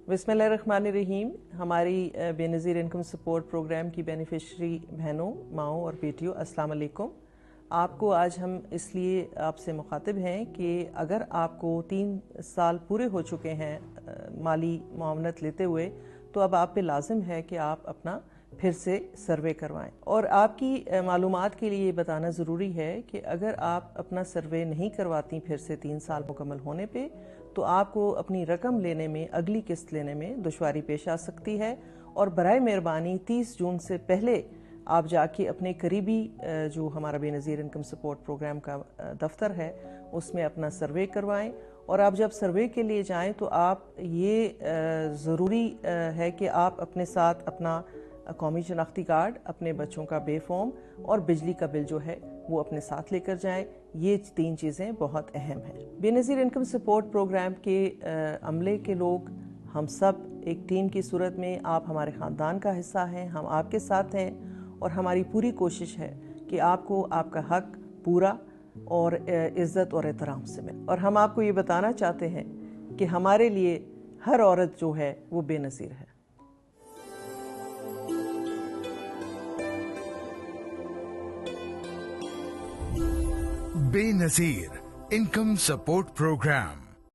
बिस्मिल्लाहिर्रहमानिर्रहीम। हमारी Benazir income support programme की बेनिफिशरी बहनों, माओं और बेटियों, अस्सलाम वालेकुम। आपको आज हम इसलिए आपसे मुखातिब हैं कि अगर आपको 3 साल पूरे हो चुके हैं माली मुआवनत लेते हुए, तो अब आप पे लाजिम है कि आप अपना फिर से सर्वे करवाएं। और आपकी मालूमात के लिए बताना ज़रूरी है कि अगर आप अपना सर्वे नहीं करवाती फिर से 3 साल मुकम्मल होने पे, तो आपको अपनी रकम लेने में, अगली किस्त लेने में दुश्वारी पेश आ सकती है। और बराए मेहरबानी 30 जून से पहले आप जाके अपने करीबी जो हमारा बेनज़ीर इनकम सपोर्ट प्रोग्राम का दफ्तर है उसमें अपना सर्वे करवाएं। और आप जब सर्वे के लिए जाएं तो आप ये ज़रूरी है कि आप अपने साथ अपना कौमी शनाख्ती कार्ड, अपने बच्चों का बे फॉर्म और बिजली का बिल जो है वो अपने साथ लेकर जाएं। ये 3 चीज़ें बहुत अहम हैं। बेनज़ीर इनकम सपोर्ट प्रोग्राम के अमले के लोग, हम सब एक टीम की सूरत में, आप हमारे ख़ानदान का हिस्सा हैं, हम आपके साथ हैं और हमारी पूरी कोशिश है कि आपको आपका हक पूरा और इज़्ज़त और एहतराम से मिले। और हम आपको ये बताना चाहते हैं कि हमारे लिए हर औरत जो है वो बेनज़ीर है। Benazir income support programme